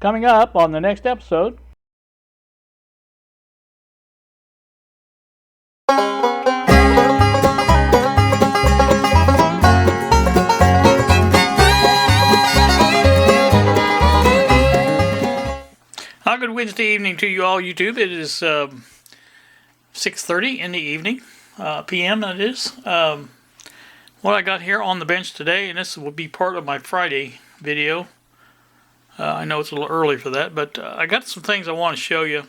Coming up on the next episode. Good Wednesday evening to you all, YouTube. It is 6:30 in the evening, p.m. That is. What I got here on the bench today, and this will be part of my Friday video. I know it's a little early for that, but I got some things I want to show you.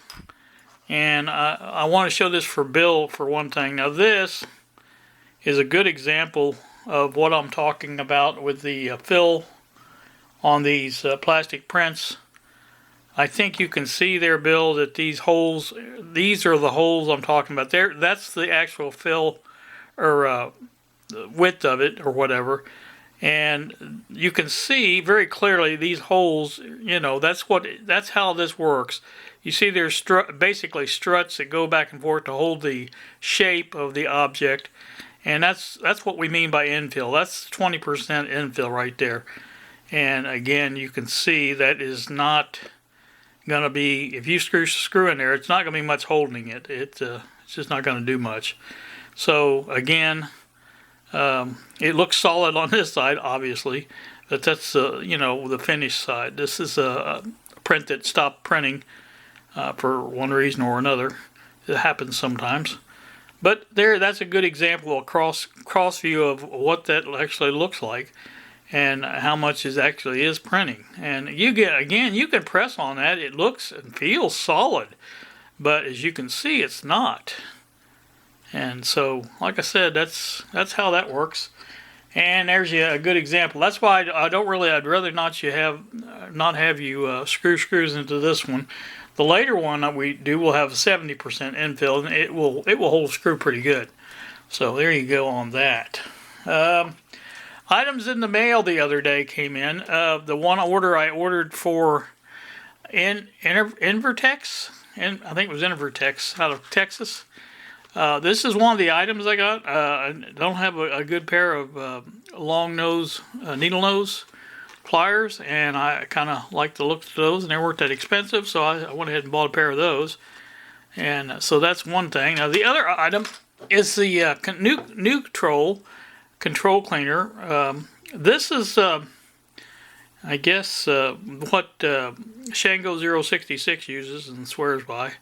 And I want to show this for Bill for one thing. Now this is a good example of what I'm talking about with the fill on these plastic prints. I think you can see there, Bill, that these holes, these are the holes I'm talking about. There, that's the actual fill or width of it or whatever. And you can see very clearly these holes, you know, that's how this works. You see there's basically struts that go back and forth to hold the shape of the object. And that's what we mean by infill. That's 20% infill right there. And again, you can see that is not going to be, if you screw in there, it's not going to be much holding it. It's just not going to do much. So again, it looks solid on this side, obviously, but that's you know, the finished side. This is a print that stopped printing for one reason or another. It happens sometimes. But there, that's a good example, a cross view of what that actually looks like and how much it actually is printing. And you get, again, you can press on that. It looks and feels solid, but as you can see, it's not. And so, like I said, that's how that works. And there's a good example. That's why I'd rather not have you screw screws into this one. The later one that we do will have 70% infill, and it will hold screw pretty good. So there you go on that. Items in the mail the other day came in. The one order I ordered for Invertex, and I think it was Invertex out of Texas. This is one of the items I got. I don't have a good pair of long nose, needle nose pliers, and I kind of like the looks of those, and they weren't that expensive, so I went ahead and bought a pair of those. And so that's one thing. Now the other item is the Neutral control cleaner. This is, I guess, what Shango 066 uses and swears by.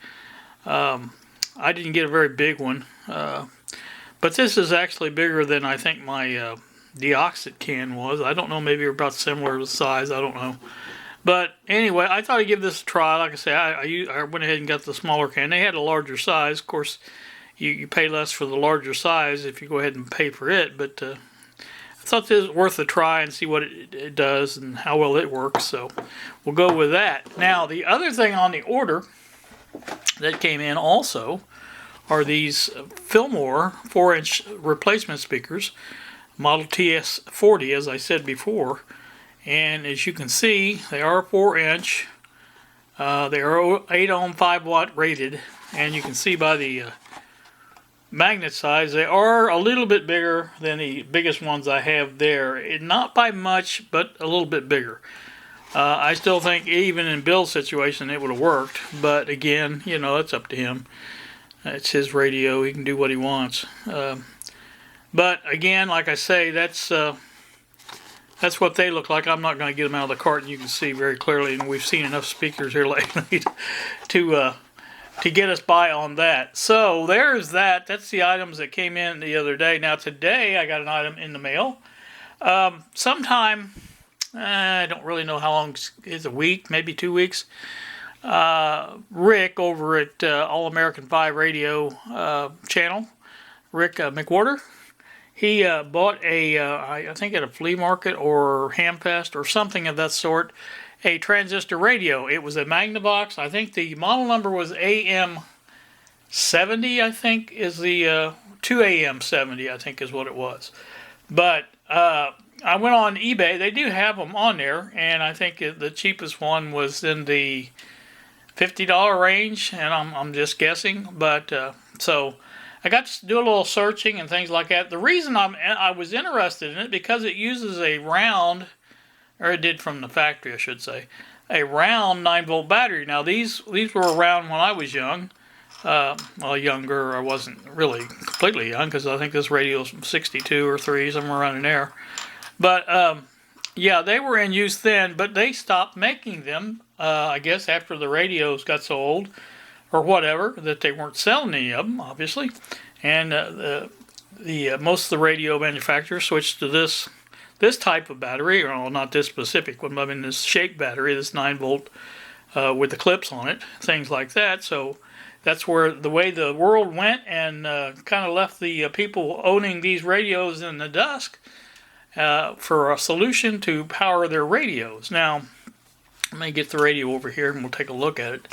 I didn't get a very big one, but this is actually bigger than I think my Deoxit can was. I don't know, maybe they're about similar size, I don't know. But anyway, I thought I'd give this a try. Like I say, I went ahead and got the smaller can. They had a larger size. Of course, you pay less for the larger size if you go ahead and pay for it, but I thought this was worth a try and see what it does and how well it works, so we'll go with that. Now, the other thing on the order that came in also are these Fillmore 4-inch replacement speakers, model TS40, as I said before, and as you can see, they are 4-inch. They are 8 ohm 5 watt rated, and you can see by the magnet size, they are a little bit bigger than the biggest ones I have there. Not by much, but a little bit bigger. I still think even in Bill's situation it would have worked, but again, you know, it's up to him. It's his radio. He can do what he wants. But again, like I say, that's what they look like. I'm not going to get them out of the carton. You can see very clearly, and we've seen enough speakers here lately to get us by on that. So there's that. That's the items that came in the other day. Now today I got an item in the mail. Sometime, I don't really know how long, it's a week, maybe 2 weeks. Rick over at All American 5 Radio channel, Rick McWhorter, he bought I think at a flea market or Hamfest or something of that sort, a transistor radio. It was a Magnavox. I think the model number was AM70, I think is the 2AM70, I think is what it was. But I went on eBay. They do have them on there, and I think the cheapest one was in the $50 range, and I'm just guessing. But so I got to do a little searching and things like that. The reason I was interested in it because it uses a round, or it did from the factory, I should say, a round 9-volt battery. Now these were around when I was young. Well, younger. I wasn't really completely young because I think this radio is from 62 or 3, somewhere around in there. But yeah, they were in use then, but they stopped making them, I guess, after the radios got so old or whatever, that they weren't selling any of them, obviously. And most of the radio manufacturers switched to this type of battery, or well, not this specific one, but I mean this shape battery, this 9-volt with the clips on it, things like that. So that's where the way the world went, and kind of left the people owning these radios in the dust for a solution to power their radios. Now, let me get the radio over here and we'll take a look at it.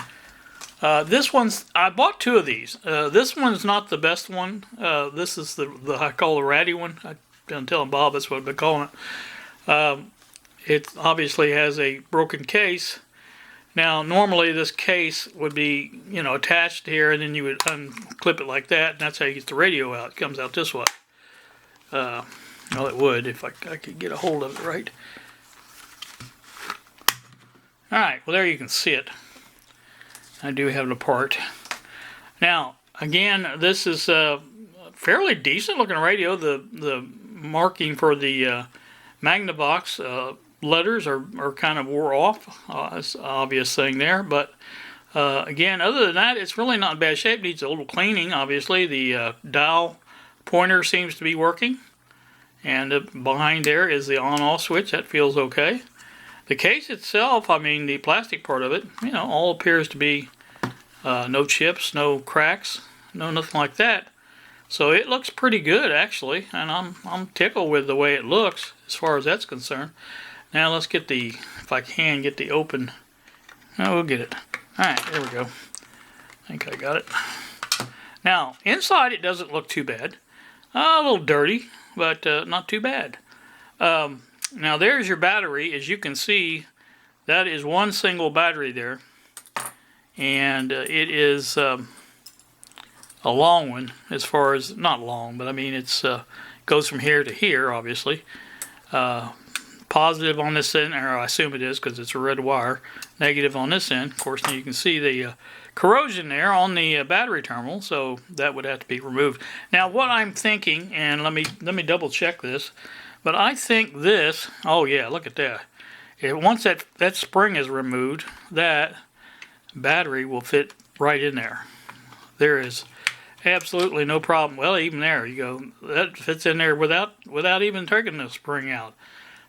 This one's, I bought 2 of these. This one's not the best one. This is the I call the ratty one. I'm telling Bob that's what I've been calling it. It obviously has a broken case. Now, normally this case would be, attached here, and then you would unclip it like that, and that's how you get the radio out. It comes out this way. Well, it would if I could get a hold of it right. All right, well, there you can see it. I do have it apart. Now, again, this is a fairly decent looking radio. The marking for the Magnavox letters are kind of wore off. It's an obvious thing there. But again, other than that, it's really not in bad shape. It needs a little cleaning, obviously. The dial pointer seems to be working. And behind there is the on-off switch. That feels okay. The case itself, I mean, the plastic part of it, all appears to be no chips, no cracks, nothing like that. So it looks pretty good, actually, and I'm tickled with the way it looks as far as that's concerned. Now let's get if I can get the open. No, we'll get it. All right, there we go. I think I got it. Now, inside it doesn't look too bad. A little dirty, but not too bad. Now there's your battery. As you can see, that is one single battery there. And it is a long one, as far as, not long, but I mean it's goes from here to here, obviously. Positive on this end, or I assume it is because it's a red wire. Negative on this end. Of course, now you can see the corrosion there on the battery terminal, so that would have to be removed. Now, what I'm thinking, and let me double check this, but I think this, oh yeah, look at that. Once that spring is removed, that battery will fit right in there. There is absolutely no problem. Well, even there you go. That fits in there without even taking the spring out.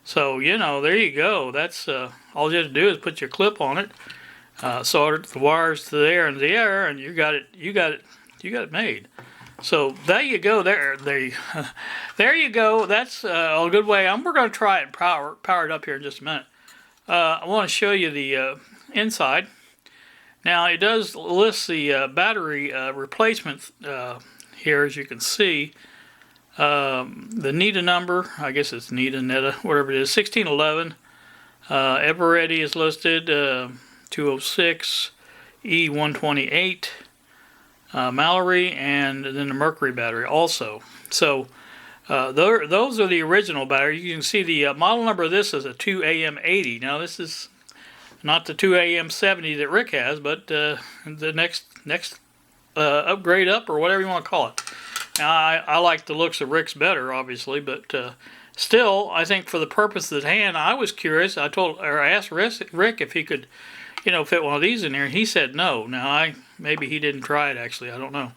So, there you go. That's all you have to do is put your clip on it, solder the wires to there and there, and you got it made. So there you go. There you go. That's a good way. We're going to try it and power it up here in just a minute. I want to show you the inside. Now it does list the battery replacement here, as you can see. The NETA number, I guess it's NETA, whatever it is, 1611. Eveready is listed, 206, E128, Mallory, and then the Mercury battery also. So those are the original batteries. You can see the model number of this is a 2AM80. Now this is not the 2AM70 that Rick has, but the next upgrade up, or whatever you want to call it. Now, I like the looks of Rick's better, obviously, but still, I think for the purpose at hand, I was curious. I asked Rick if he could, fit one of these in there, and he said no. Now, maybe he didn't try it, actually. I don't know.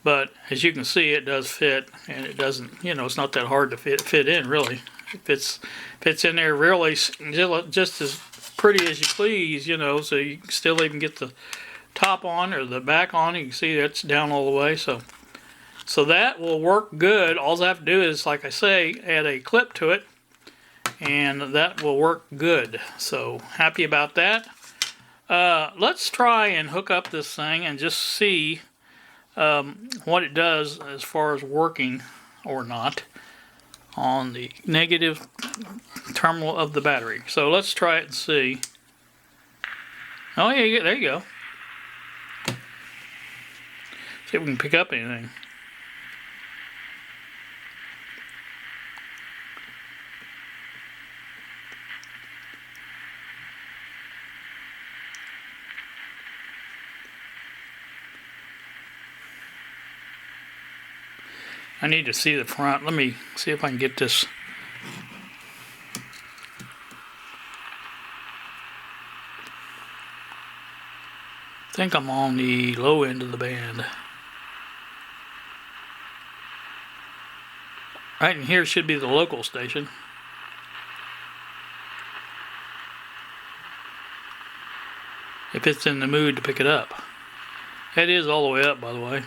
But as you can see, it does fit, and it doesn't, it's not that hard to fit in, really. It fits in there really just as pretty as you please, so you can still even get the top on or the back on. You can see that's down all the way, so that will work good. All I have to do is, like I say, add a clip to it, and that will work good. So happy about that. Let's try and hook up this thing and just see what it does as far as working or not on the negative terminal of the battery. So let's try it and see. Oh yeah, there you go. See if we can pick up anything. I need to see the front. Let me see if I can get this. I think I'm on the low end of the band. Right in here should be the local station. If it's in the mood to pick it up. It is all the way up, by the way.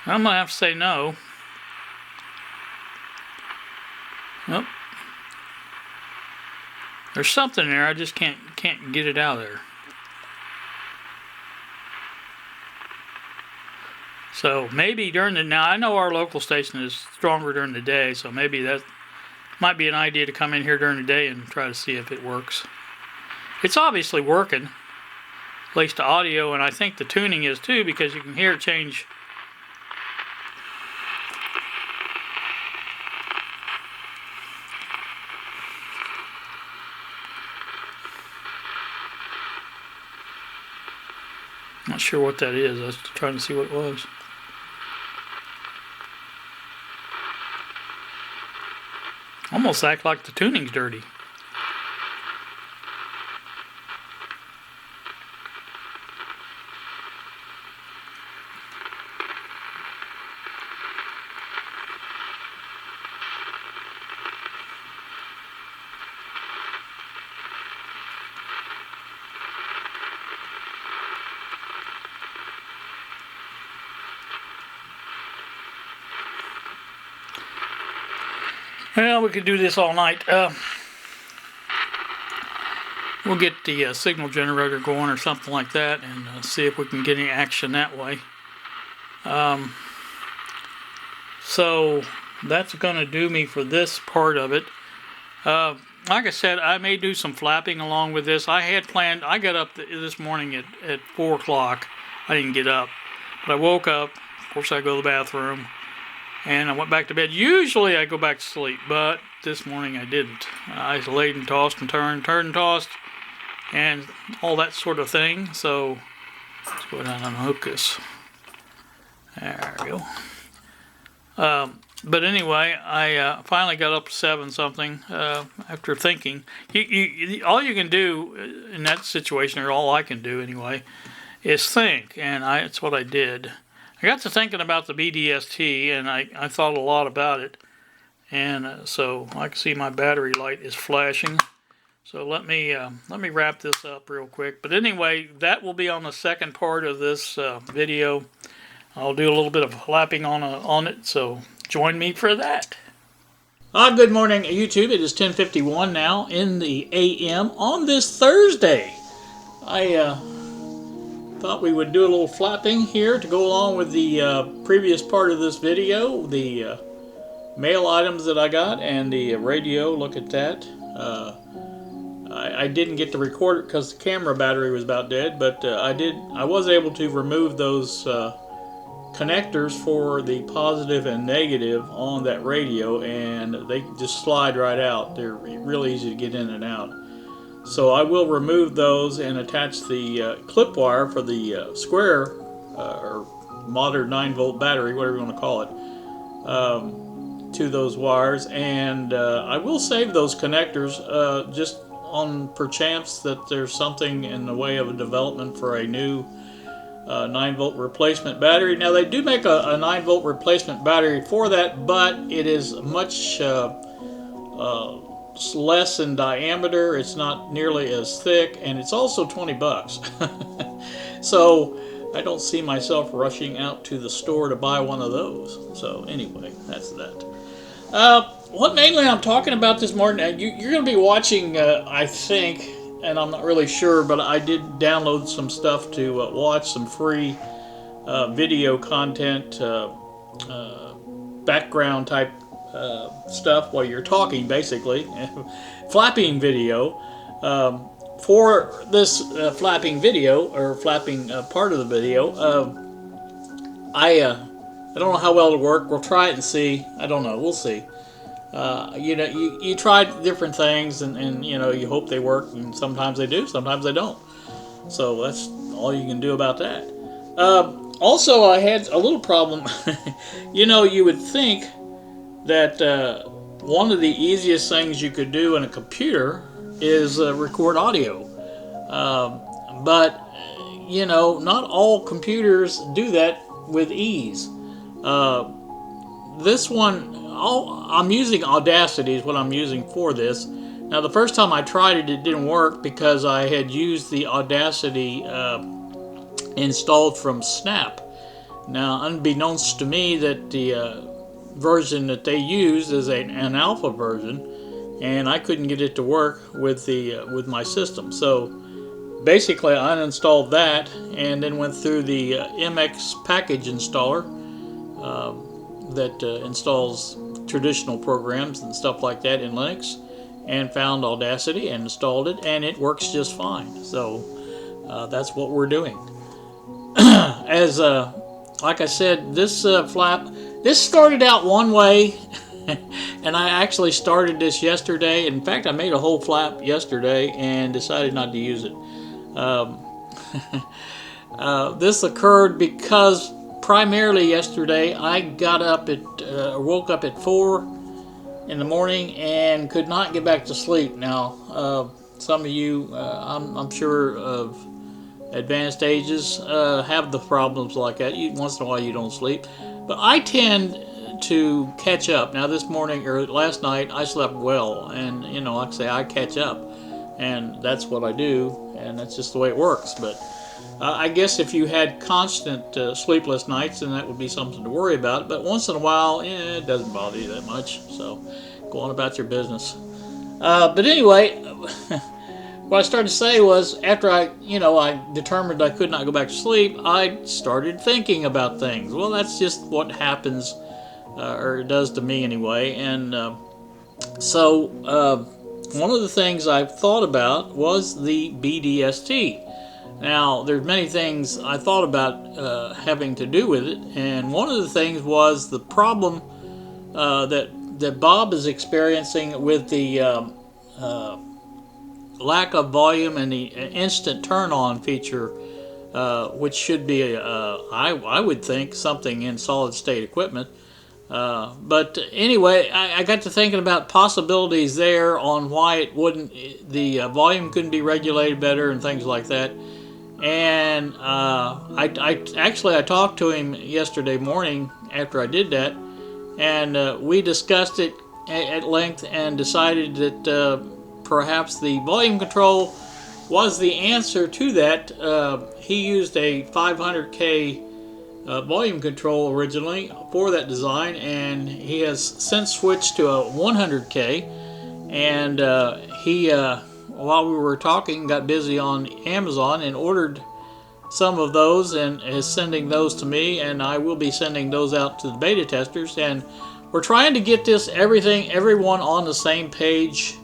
I'm gonna have to say no. Nope. There's something there. I just can't get it out of there. So maybe during the, now I know our local station is stronger during the day, so maybe that might be an idea to come in here during the day and try to see if it works. It's obviously working, at least the audio, and I think the tuning is too, because you can hear it change. Not sure what that is. I was trying to see what it was. Almost act like the tuning's dirty. Well, we could do this all night. We'll get the signal generator going or something like that and see if we can get any action that way. So that's going to do me for this part of it. Like I said, I may do some flapping along with this. I had planned, I got up this morning at 4 o'clock. I didn't get up, but I woke up. Of course, I go to the bathroom. And I went back to bed. Usually I go back to sleep, but this morning I didn't. I laid and tossed and turned and tossed, and all that sort of thing. So let's go down and unhook this. There we go. But anyway, I finally got up to 7 something after thinking. All you can do in that situation, or all I can do anyway, is think, and that's what I did. I got to thinking about the BDST, and I thought a lot about it. And so I can see my battery light is flashing. So let me wrap this up real quick. But anyway, that will be on the second part of this video. I'll do a little bit of flapping on it, so join me for that. Good morning, YouTube. It is 10:51 now in the AM on this Thursday. I thought we would do a little flapping here to go along with the previous part of this video, the mail items that I got and the radio. Look at that. I didn't get to record it because the camera battery was about dead, but I was able to remove those connectors for the positive and negative on that radio, and they just slide right out. They're really easy to get in and out. So I will remove those and attach the clip wire for the square or modern 9-volt battery, whatever you want to call it, to those wires. And I will save those connectors just on perchance that there's something in the way of a development for a new 9-volt replacement battery. Now they do make a 9-volt replacement battery for that, but it is much less in diameter. It's not nearly as thick, and it's also 20 bucks. So I don't see myself rushing out to the store to buy one of those. So anyway, that's that. What mainly I'm talking about this morning, you're going to be watching, I think, and I'm not really sure, but I did download some stuff to watch some free video content, background type stuff while you're talking, basically. Flapping video. For this flapping video, or flapping part of the video, I don't know how well it'll work. We'll try it and see. I don't know. We'll see. You know, you try different things, and you know, you hope they work, and sometimes they do, sometimes they don't. So that's all you can do about that. Also, I had a little problem. You know, you would think that one of the easiest things you could do in a computer is record audio. But, you know, not all computers do that with ease. This one, I'm using Audacity is what I'm using for this. Now, the first time I tried it, it didn't work because I had used the Audacity installed from Snap. Now, unbeknownst to me, that the version that they used is an alpha version, and I couldn't get it to work with my system. So basically, I uninstalled that and then went through the MX package installer that installs traditional programs and stuff like that in Linux, and found Audacity and installed it, and it works just fine. So that's what we're doing. As like I said, this this started out one way, and I actually started this yesterday. In fact, I made a whole flap yesterday and decided not to use it. This occurred because primarily yesterday I got up at woke up at 4 in the morning and could not get back to sleep. Now, some of you, I'm sure of advanced ages, have the problems like that. Once in a while you don't sleep, but I tend to catch up. Now, this morning or last night I slept well, and you know, like I say, I catch up, and that's what I do, and that's just the way it works. But I guess if you had constant sleepless nights, then that would be something to worry about. But once in a while, it doesn't bother you that much. So go on about your business. But anyway, what I started to say was, after I determined I could not go back to sleep, I started thinking about things. Well, that's just what happens, or it does to me anyway. And so one of the things I thought about was the BDST. Now, there's many things I thought about having to do with it, and one of the things was the problem that Bob is experiencing with the lack of volume and the instant turn-on feature, which should be, I would think, something in solid-state equipment. But anyway, I got to thinking about possibilities there on why it wouldn't, the volume couldn't be regulated better and things like that. And I talked to him yesterday morning after I did that, and we discussed it at length and decided that perhaps the volume control was the answer to that. He used a 500K volume control originally for that design, and he has since switched to a 100K. And he, while we were talking, got busy on Amazon and ordered some of those and is sending those to me, and I will be sending those out to the beta testers. And we're trying to get everyone on the same page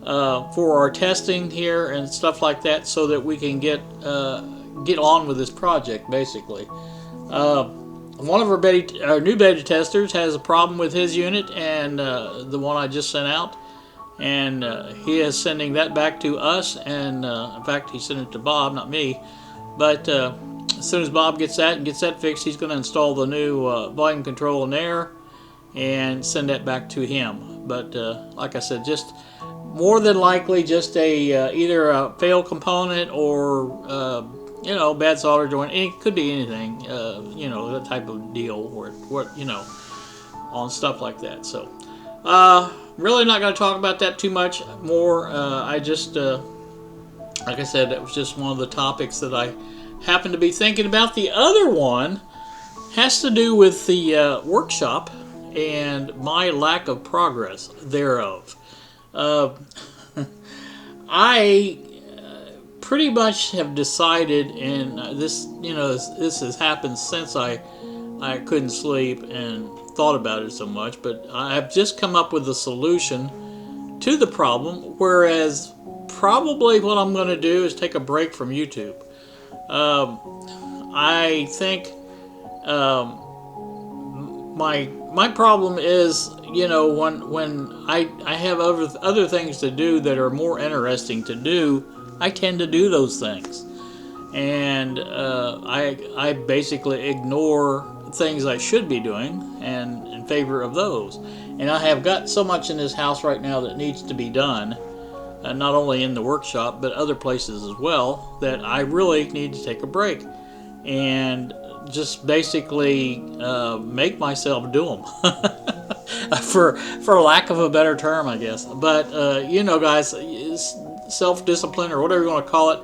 for our testing here and stuff like that, so that we can get on with this project, basically. One of our new beta testers has a problem with his unit, and the one I just sent out, and he is sending that back to us, and in fact he sent it to Bob, not me. But as soon as Bob gets that fixed, he's going to install the new volume control in there and send that back to him. But like I said, just more than likely just a either a failed component or bad solder joint. It could be anything, that type of deal, or what, on stuff like that. So really not going to talk about that too much more. I just like I said, that was just one of the topics that I happened to be thinking about. The other one has to do with the workshop and my lack of progress thereof. I pretty much have decided, and this has happened since I couldn't sleep and thought about it so much, but I've just come up with a solution to the problem, whereas probably what I'm going to do is take a break from YouTube. I think my problem is, you know, when I have other things to do that are more interesting to do, I tend to do those things, and I basically ignore things I should be doing and in favor of those. And I have got so much in this house right now that needs to be done, not only in the workshop but other places as well, that I really need to take a break and just basically make myself do them, for lack of a better term, I guess. But you know, guys, self-discipline or whatever you want to call it,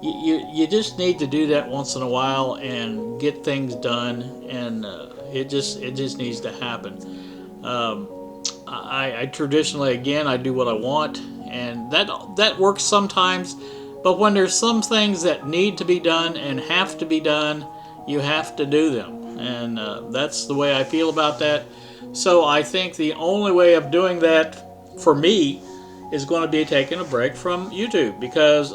you just need to do that once in a while and get things done, and it just needs to happen. I traditionally, again, I do what I want, and that works sometimes. But when there's some things that need to be done and have to be done, you have to do them, and that's the way I feel about that. So I think the only way of doing that for me is going to be taking a break from YouTube, because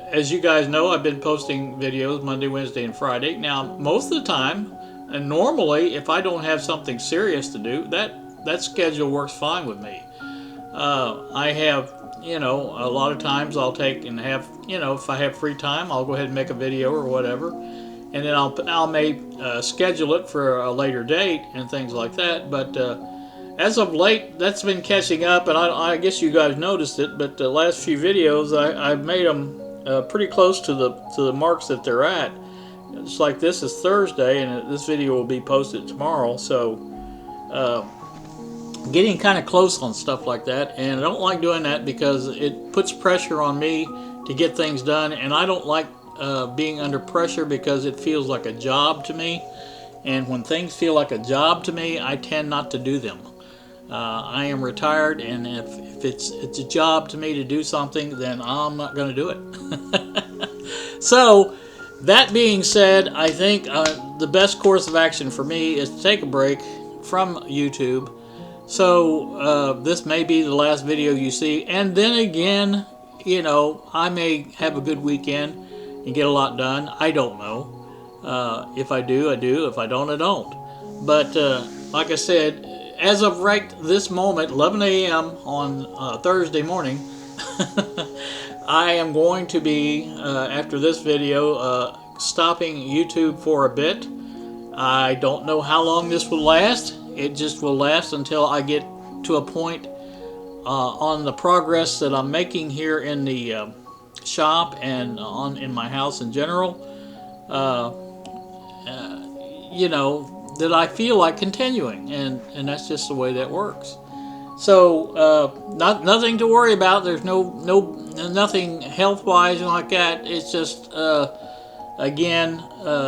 as you guys know, I've been posting videos Monday, Wednesday, and Friday. Now, most of the time, and normally, if I don't have something serious to do, that schedule works fine with me. I have, you know, a lot of times I'll take and have, you know, if I have free time, I'll go ahead and make a video or whatever, and then I'll may schedule it for a later date and things like that. But as of late, that's been catching up, and I guess you guys noticed it. But the last few videos, I've made them pretty close to the marks that they're at. It's like this is Thursday, and this video will be posted tomorrow. So getting kind of close on stuff like that, and I don't like doing that because it puts pressure on me to get things done, and I don't like being under pressure because it feels like a job to me. And when things feel like a job to me, I tend not to do them. I am retired, and if it's a job to me to do something, then I'm not going to do it. So that being said, I think the best course of action for me is to take a break from YouTube. So this may be the last video you see, and then again, you know, I may have a good weekend and get a lot done. I don't know. If I do, I do. If I don't, I don't. But like I said, as of right this moment, 11 a.m. on Thursday morning, I am going to be, after this video, stopping YouTube for a bit. I don't know how long this will last. It just will last until I get to a point on the progress that I'm making here in the shop and in my house in general. You know, that I feel like continuing, and that's just the way that works. So nothing to worry about. There's nothing health-wise like that. It's just again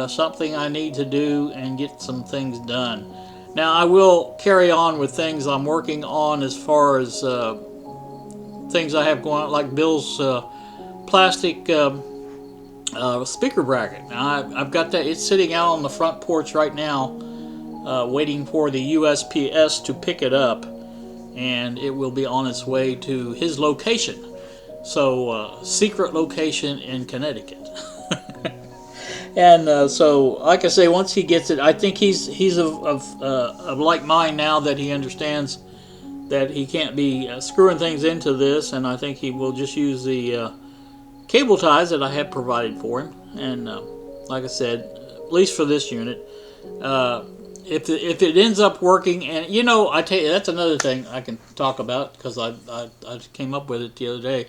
something I need to do and get some things done. Now, I will carry on with things I'm working on as far as things I have going on, like Bill's plastic speaker bracket. Now, I've got that. It's sitting out on the front porch right now, waiting for the USPS to pick it up, and it will be on its way to his location. So, secret location in Connecticut. And so, like I say, once he gets it, I think he's of like mind now, that he understands that he can't be screwing things into this, and I think he will just use the cable ties that I have provided for him. And like I said, at least for this unit, if it ends up working, and you know, I tell you, that's another thing I can talk about, because I came up with it the other day.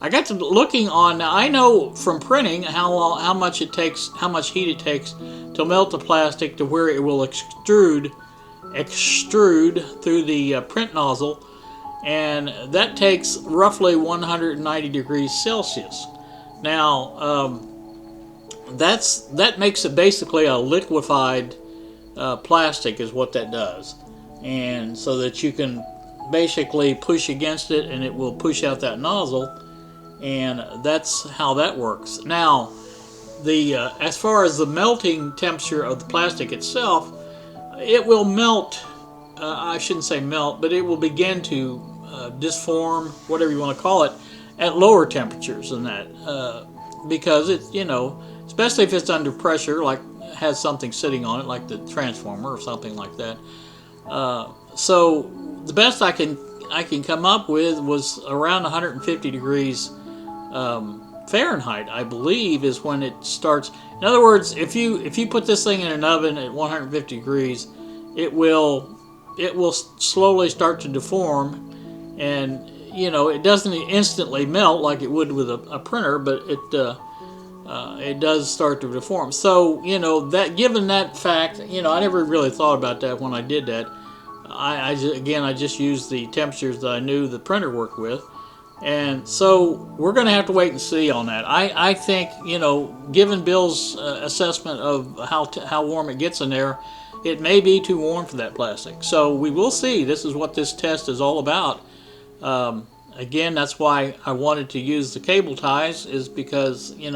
I got to looking on. Now, I know from printing how much it takes, how much heat it takes to melt the plastic to where it will extrude through the print nozzle, and that takes roughly 190 degrees Celsius. Now, that makes it basically a liquefied plastic is what that does, and so that you can basically push against it and it will push out that nozzle, and that's how that works. Now, the as far as the melting temperature of the plastic itself, it will melt. I shouldn't say melt, but it will begin to disform, whatever you want to call it, at lower temperatures than that, because it's, you know, especially if it's under pressure, like has something sitting on it, like the transformer or something like that. So the best I can come up with was around 150 degrees Fahrenheit, I believe, is when it starts. In other words, if you put this thing in an oven at 150 degrees, it will slowly start to deform, and it doesn't instantly melt like it would with a printer, but it does start to deform. So that, given that fact, I never really thought about that when I did that. I just used the temperatures that I knew the printer worked with. And so we're going to have to wait and see on that. I think, given Bill's assessment of how warm it gets in there, it may be too warm for that plastic. So we will see. This is what this test is all about. Again, that's why I wanted to use the cable ties, is because, you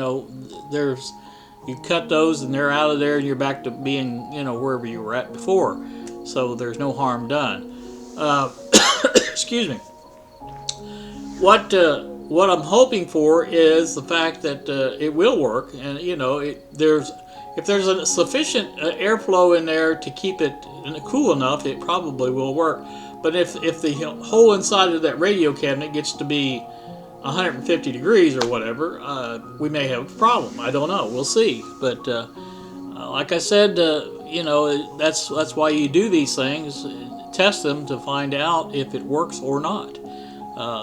cut those and they're out of there and you're back to being, wherever you were at before. So there's no harm done. Excuse me. What I'm hoping for is the fact that it will work, and if there's a sufficient airflow in there to keep it cool enough, it probably will work. But if the whole inside of that radio cabinet gets to be 150 degrees or whatever, we may have a problem. I don't know. We'll see. But like I said, that's why you do these things. Test them to find out if it works or not.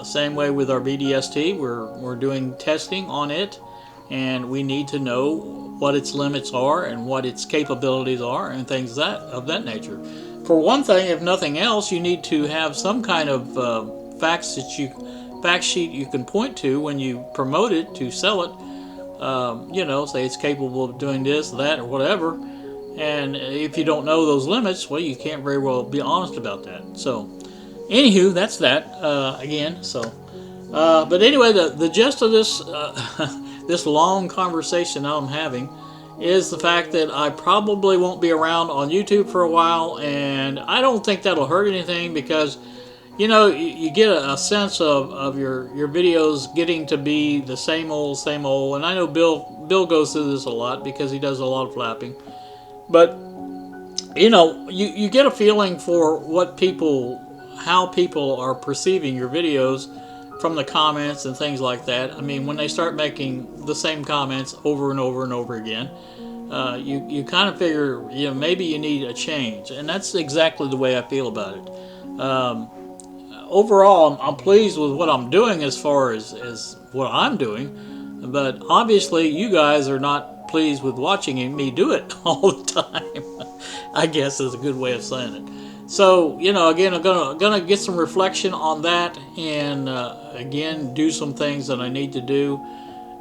Same way with our BDST, we're doing testing on it, and we need to know what its limits are and what its capabilities are and things of that nature. For one thing, if nothing else, you need to have some kind of fact sheet you can point to when you promote it to sell it. Say it's capable of doing this, that, or whatever. And if you don't know those limits, well, you can't very well be honest about that. So, anywho, that's that again. So, but anyway, the gist of this this long conversation that I'm having is the fact that I probably won't be around on YouTube for a while, and I don't think that'll hurt anything, because you get a sense of your videos getting to be the same old, and I know Bill goes through this a lot because he does a lot of flapping, but you get a feeling for how people are perceiving your videos from the comments and things like that. I mean, when they start making the same comments over and over and over again, you kind of figure, maybe you need a change, and that's exactly the way I feel about it. Overall, I'm pleased with what I'm doing as far as what I'm doing, but obviously you guys are not pleased with watching me do it all the time. I guess is a good way of saying it. So, again, I'm gonna get some reflection on that, and again, do some things that I need to do.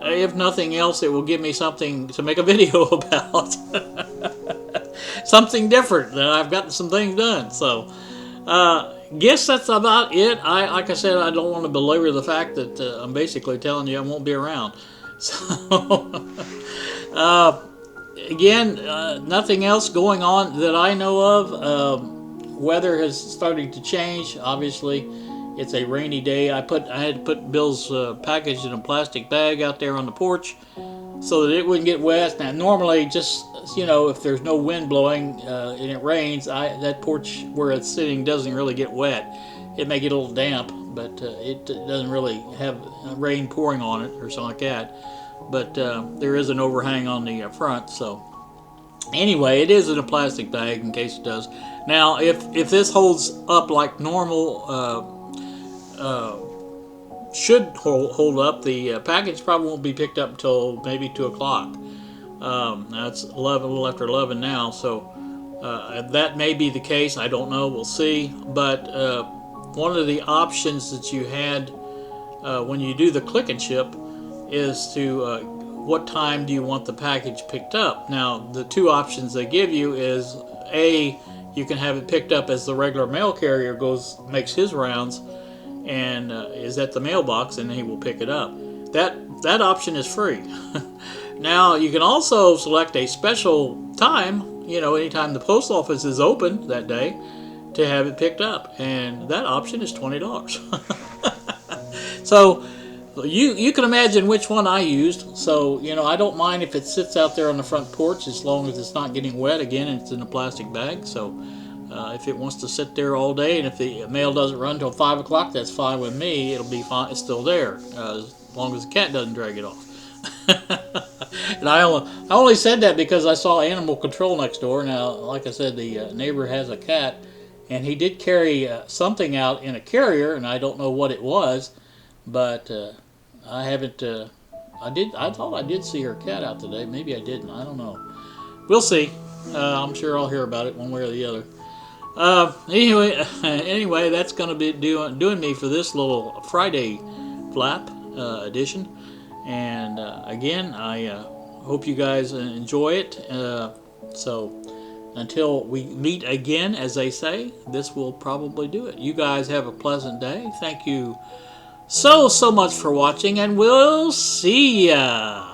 If nothing else, it will give me something to make a video about. Something different, that I've gotten some things done. So, guess that's about it. Like I said, I don't want to belabor the fact that I'm basically telling you I won't be around. So, again, nothing else going on that I know of. Weather is starting to change. Obviously, it's a rainy day. I had to put Bill's package in a plastic bag out there on the porch so that it wouldn't get wet. Now, normally, just if there's no wind blowing and it rains, that porch where it's sitting doesn't really get wet. It may get a little damp, but it doesn't really have rain pouring on it or something like that. But there is an overhang on the front, so anyway, it is in a plastic bag in case it does. Now, if this holds up like normal, should hold up, the package probably won't be picked up until maybe 2 o'clock. That's 11, a little after 11 now, so that may be the case. I don't know. We'll see. But one of the options that you had when you do the click and ship is to what time do you want the package picked up. Now, the two options they give you is A, you can have it picked up as the regular mail carrier makes his rounds and is at the mailbox, and he will pick it up. That option is free. Now, you can also select a special time, anytime the post office is open that day, to have it picked up, and that option is $20. So you can imagine which one I used. So I don't mind if it sits out there on the front porch as long as it's not getting wet again and it's in a plastic bag. So If it wants to sit there all day, and if the mail doesn't run till 5 o'clock, that's fine with me. It'll be fine. It's still there as long as the cat doesn't drag it off. And I only said that because I saw animal control next door. Now, like I said, the neighbor has a cat, and he did carry something out in a carrier, and I don't know what it was, but I haven't. I thought I did see her cat out today. Maybe I didn't. I don't know. We'll see. I'm sure I'll hear about it one way or the other. Anyway, that's going to be doing me for this little Friday flap edition. And again, I hope you guys enjoy it. So until we meet again, as they say, this will probably do it. You guys have a pleasant day. Thank you so much for watching, and we'll see ya.